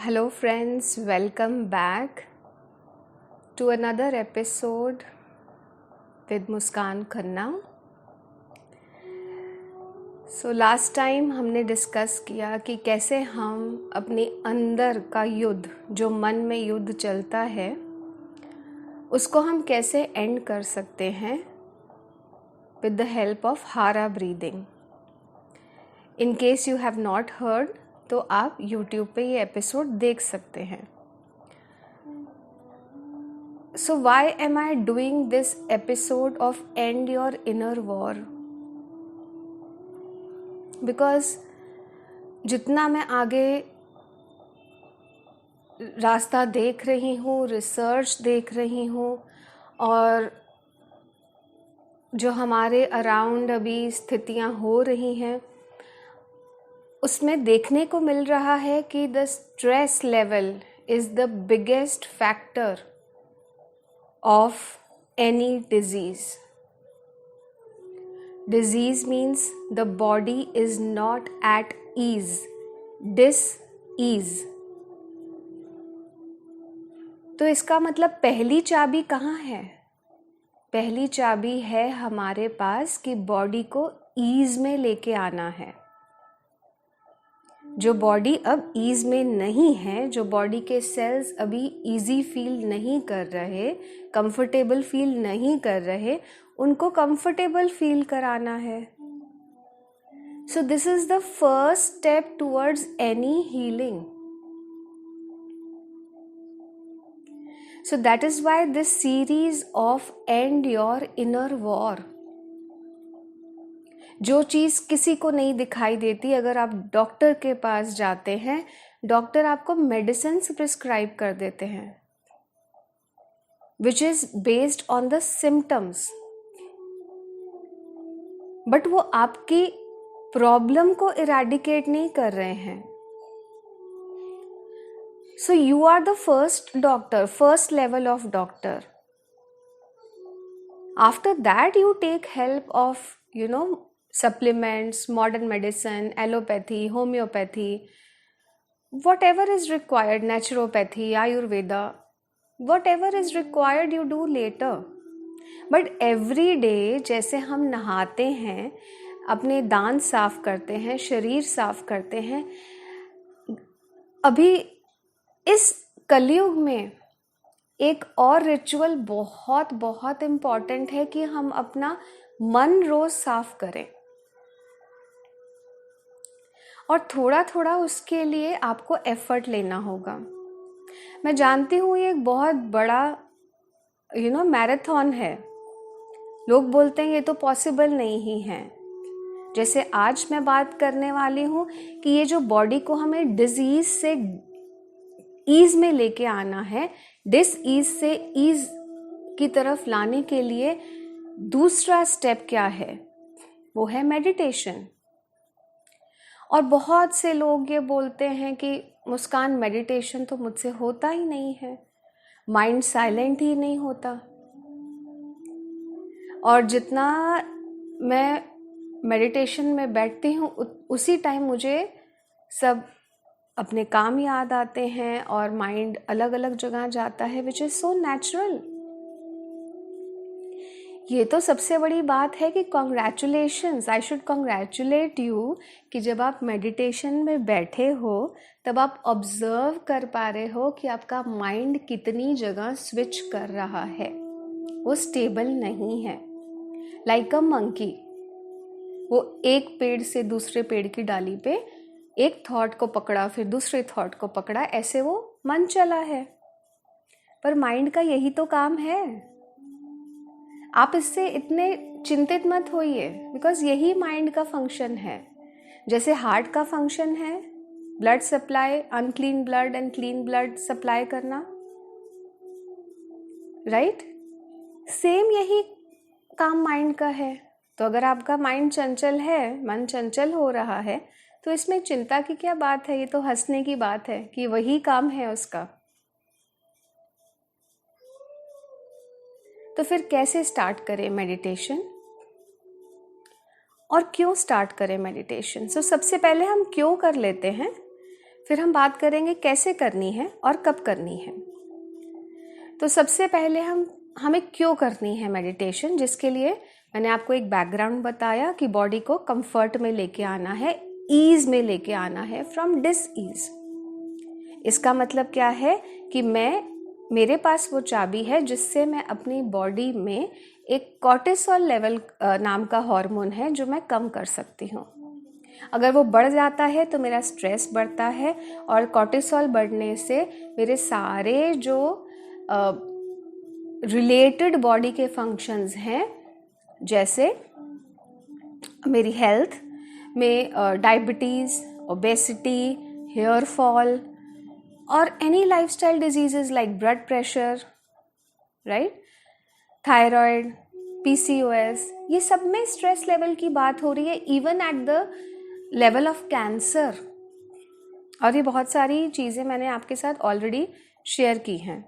Hello, friends, welcome back to another episode with Muskan Khanna. Last time हमने discuss किया कि कैसे हम अपने अंदर का युद्ध, जो मन में युद्ध चलता है, उसको हम कैसे एंड कर सकते हैं विद द हेल्प ऑफ हारा breathing. In case you have not heard, तो आप YouTube पे ये एपिसोड देख सकते हैं. So why am I doing this episode of End Your Inner War? Because जितना मैं आगे रास्ता देख रही हूँ, रिसर्च देख रही हूँ और जो हमारे अराउंड अभी स्थितियाँ हो रही हैं, उसमें देखने को मिल रहा है कि the stress level is the biggest factor of any disease. Disease means the body is not at ease, dis-ease. तो इसका मतलब पहली चाबी कहाँ है? पहली चाबी है हमारे पास कि बॉडी को ईज में लेके आना है. जो बॉडी अब ईज में नहीं है, जो बॉडी के सेल्स अभी इजी फील नहीं कर रहे, कंफर्टेबल फील नहीं कर रहे, उनको कंफर्टेबल फील कराना है. So this is the first step towards any healing. So that is why this series of and your inner war. जो चीज़ किसी को नहीं दिखाई देती, अगर आप डॉक्टर के पास जाते हैं, डॉक्टर आपको मेडिसिन प्रिस्क्राइब कर देते हैं which is based on the symptoms, but वो आपकी प्रॉब्लम को इरेडिकेट नहीं कर रहे हैं. So you are the first doctor, first level of doctor. After that you take help of supplements, modern medicine, allopathy, homeopathy, whatever is required, naturopathy, ayurveda, whatever is required you do later. But every day जैसे हम नहाते हैं, अपने दांत साफ करते हैं, शरीर साफ करते हैं, अभी इस कलयुग में एक और रिचुअल बहुत बहुत इम्पॉर्टेंट है कि हम अपना मन रोज साफ करें. और थोड़ा थोड़ा उसके लिए आपको एफर्ट लेना होगा. मैं जानती हूँ ये एक बहुत बड़ा मैराथन है. लोग बोलते हैं ये तो पॉसिबल नहीं ही है. जैसे आज मैं बात करने वाली हूँ कि ये जो बॉडी को हमें डिजीज से ईज में लेके आना है, डिस ईज से ईज की तरफ लाने के लिए दूसरा स्टेप क्या है? वो है मेडिटेशन. और बहुत से लोग ये बोलते हैं कि मुस्कान, मेडिटेशन तो मुझसे होता ही नहीं है, माइंड साइलेंट ही नहीं होता. और जितना मैं मेडिटेशन में बैठती हूँ उसी टाइम मुझे सब अपने काम याद आते हैं और माइंड अलग अलग जगह जाता है, विच इज़ सो नेचुरल. ये तो सबसे बड़ी बात है कि congratulations, I should congratulate you कि जब आप मेडिटेशन में बैठे हो तब आप ऑब्जर्व कर पा रहे हो कि आपका माइंड कितनी जगह स्विच कर रहा है. वो स्टेबल नहीं है. लाइक अ मंकी, वो एक पेड़ से दूसरे पेड़ की डाली पे एक थॉट को पकड़ा, फिर दूसरे थॉट को पकड़ा, ऐसे वो मन चला है. पर माइंड का यही तो काम है. आप इससे इतने चिंतित मत होइए, बिकॉज यही माइंड का फंक्शन है. जैसे हार्ट का फंक्शन है blood supply, unclean blood and clean blood supply करना, राइट? सेम यही काम माइंड का है. तो अगर आपका माइंड चंचल है, मन चंचल हो रहा है, तो इसमें चिंता की क्या बात है? ये तो हंसने की बात है कि वही काम है उसका. तो फिर कैसे स्टार्ट करें मेडिटेशन और क्यों स्टार्ट करें मेडिटेशन? सबसे पहले हम क्यों कर लेते हैं, फिर हम बात करेंगे कैसे करनी है और कब करनी है। तो सबसे पहले हमें क्यों करनी है मेडिटेशन, जिसके लिए मैंने आपको एक बैकग्राउंड बताया कि बॉडी को कंफर्ट में लेके आना है, ईज में लेके आना है फ्रॉम डिस ईज। इसका मतलब क्या है कि मेरे पास वो चाबी है जिससे मैं अपनी बॉडी में एक कॉर्टिसोल लेवल नाम का हार्मोन है जो मैं कम कर सकती हूँ। अगर वो बढ़ जाता है तो मेरा स्ट्रेस बढ़ता है, और कॉर्टिसोल बढ़ने से मेरे सारे जो रिलेटेड बॉडी के फंक्शंस हैं, जैसे मेरी हेल्थ में डायबिटीज़, ओबेसिटी, हेयर फॉल और any lifestyle diseases like blood pressure, right, thyroid, PCOS, ये सब में स्ट्रेस लेवल की बात हो रही है, even at the level of cancer. और ये बहुत सारी चीज़ें मैंने आपके साथ ऑलरेडी शेयर की हैं।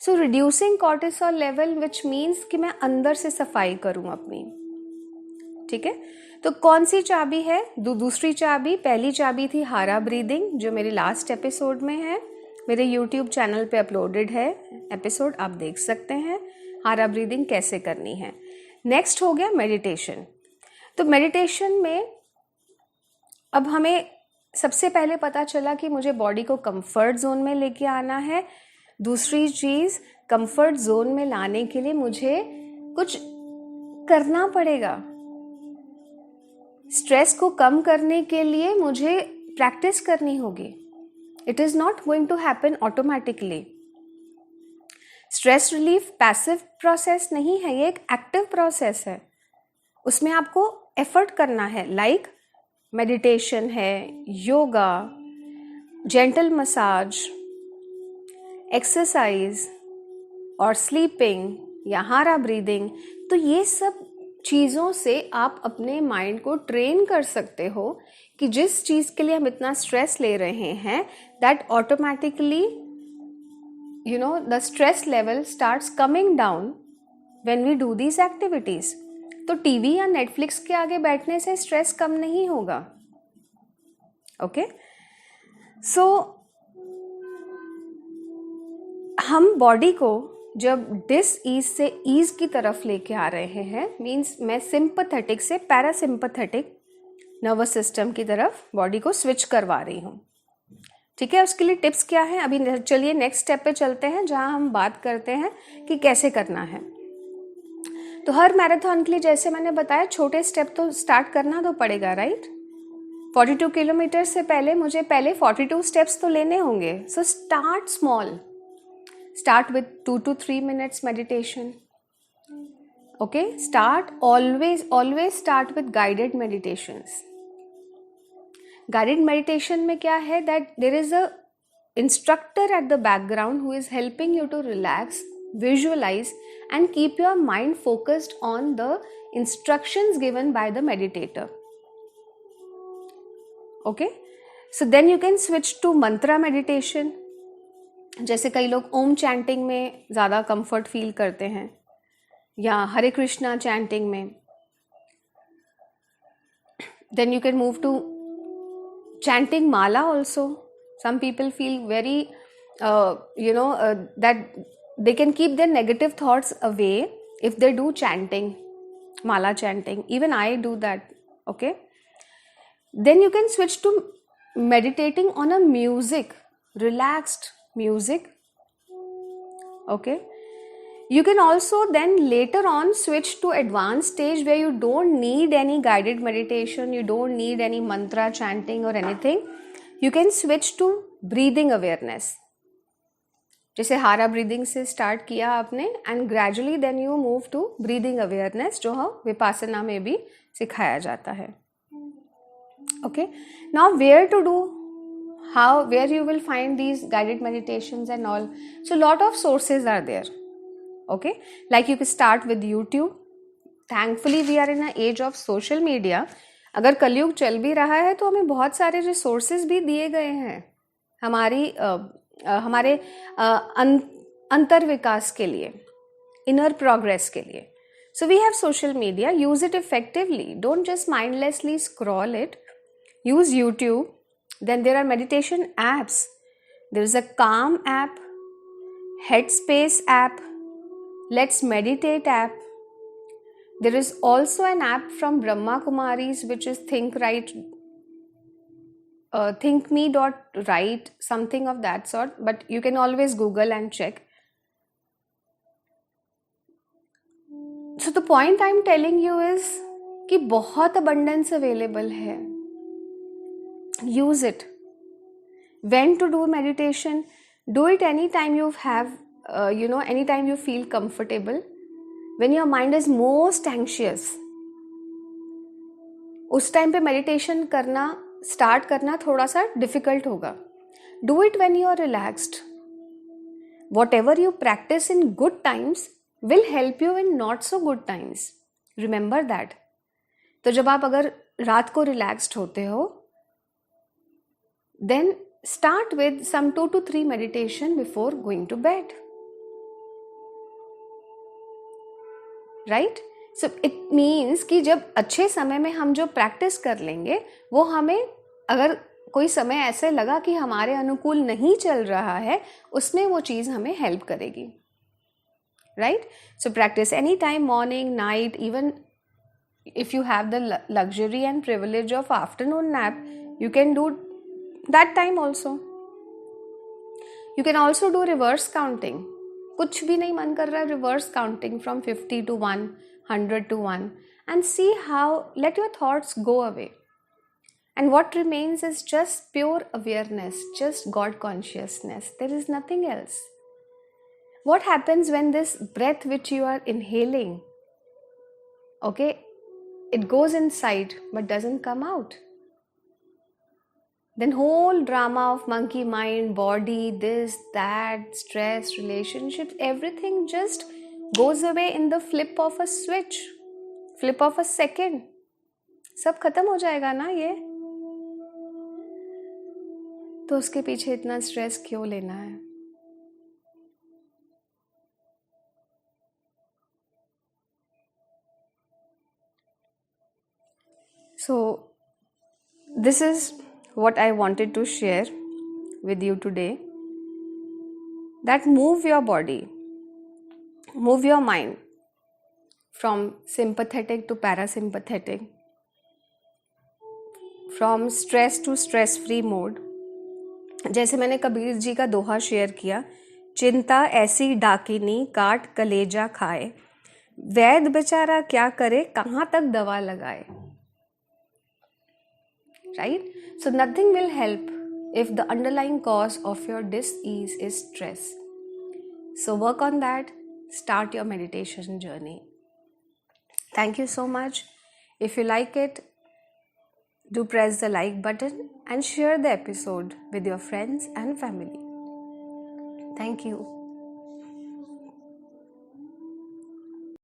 So reducing cortisol level which means कि मैं अंदर से सफाई करूं अपनी, ठीक है। तो कौन सी चाबी है? दूसरी चाबी, पहली चाबी थी हारा ब्रीदिंग, जो मेरे लास्ट एपिसोड में है, मेरे यूट्यूब चैनल पे अपलोडेड है एपिसोड, आप देख सकते हैं हारा ब्रीदिंग कैसे करनी है। नेक्स्ट हो गया मेडिटेशन। तो मेडिटेशन में अब हमें सबसे पहले पता चला कि मुझे बॉडी को कंफर्ट जोन में लेके आना है। दूसरी चीज़, कंफर्ट जोन में लाने के लिए मुझे कुछ करना पड़ेगा। स्ट्रेस को कम करने के लिए मुझे प्रैक्टिस करनी होगी। It is not going to happen automatically. Stress relief passive process नहीं है, ये एक एक्टिव प्रोसेस है। उसमें आपको एफर्ट करना है, लाइक मेडिटेशन है, योगा, जेंटल मसाज, एक्सरसाइज और स्लीपिंग या हारा ब्रीदिंग। तो ये सब चीज़ों से आप अपने माइंड को ट्रेन कर सकते हो कि जिस चीज़ के लिए हम इतना स्ट्रेस ले रहे हैं, that automatically the stress level starts coming down when we do these activities. तो टीवी या नेटफ्लिक्स के आगे बैठने से स्ट्रेस कम नहीं होगा। ओके, सो हम बॉडी को जब डिस ईज से ईज की तरफ लेके आ रहे हैं, मीन्स मैं सिंपैथेटिक से पैरासिम्पैथेटिक नर्वस सिस्टम की तरफ बॉडी को स्विच करवा रही हूँ, ठीक है। उसके लिए टिप्स क्या है, अभी चलिए नेक्स्ट स्टेप पे चलते हैं, जहां हम बात करते हैं कि कैसे करना है। तो हर मैराथन के लिए जैसे मैंने बताया, छोटे स्टेप तो स्टार्ट करना तो पड़ेगा, राइट। 42 किलोमीटर से पहले मुझे 42 स्टेप्स तो लेने होंगे। So start small, start with 2 to 3 minutes meditation. Okay, start always start with guided meditations. Guided meditation में क्या है, that there is a instructor at the background who is helping you to relax, visualize and keep your mind focused on the instructions given by the meditator. Okay, so then you can switch to mantra meditation. जैसे कई लोग ओम chanting में ज़्यादा comfort feel करते हैं, या Hare Krishna chanting में। Then you can move to chanting mala also. Some people feel very that they can keep their negative thoughts away if they do chanting, mala chanting. Even I do that. Okay, then you can switch to meditating on a music, relaxed music. Okay, you can also then later on switch to advanced stage where you don't need any guided meditation, you don't need any mantra chanting or anything. You can switch to breathing awareness. जैसे हारा breathing से start किया आपने, and gradually then you move to breathing awareness, जो हम विपासना में भी सिखाया जाता है। Okay, now where to do, how, where you will find these guided meditations and all. So lot of sources are there. Okay, like you can start with YouTube. Thankfully we are in an age of social media. अगर कलयुग चल भी रहा है तो हमें बहुत सारे रिसोर्सेज भी दिए गए हैं हमारे अंतर विकास के लिए, इनर प्रोग्रेस के लिए। So we have social media. Use it effectively. Don't just mindlessly scroll it. Use YouTube, Then there are meditation apps. There is a Calm app, Headspace app, Let's Meditate app. There is also an app from Brahma Kumaris which is thinkme.right, something of that sort, but you can always Google and check. So the point I'm telling you is कि बहुत abundance available है. Use it. When to do meditation? Do it anytime you have, anytime you feel comfortable. When your mind is most anxious, उस time पे meditation करना start करना थोड़ा सा difficult होगा. Do it when you are relaxed. Whatever you practice in good times will help you in not so good times. Remember that. तो जब आप अगर रात को रिलैक्स्ड होते हो, then start with some 2 to 3 meditation before going to bed. Right? So it means कि जब अच्छे समय में हम जो प्रैक्टिस कर लेंगे, वो हमें अगर कोई समय ऐसे लगा कि हमारे अनुकूल नहीं चल रहा है, उसमें वो चीज़ हमें हेल्प करेगी. Right? So practice anytime, morning, night, even if you have the luxury and privilege of afternoon nap, you can do that time also. You can also do reverse counting. कुछ भी नहीं मन कर रहा है, reverse counting from 50 to 1, 100 to 1, and see how, let your thoughts go away. And what remains is just pure awareness, just God consciousness. There is nothing else. What happens when this breath which you are inhaling, okay, it goes inside but doesn't come out? Then whole drama of monkey mind, body, this, that, stress, relationships, everything just goes away in the flip of a switch, flip of a second. सब खत्म हो जाएगा ना ये. तो उसके पीछे इतना स्ट्रेस क्यों लेना है? So this is what I wanted to share with you today. That move your body, move your mind from sympathetic to parasympathetic, from stress to stress-free mode. जैसे मैंने कबीर जी का दोहा शेयर किया, चिंता ऐसी डाकिनी काट कलेजा खाए, वैद बेचारा क्या करे कहाँ तक दवा लगाए. Right? So nothing will help if the underlying cause of your dis-ease is stress. So work on that. Start your meditation journey. Thank you so much. If you like it, do press the like button and share the episode with your friends and family. Thank you.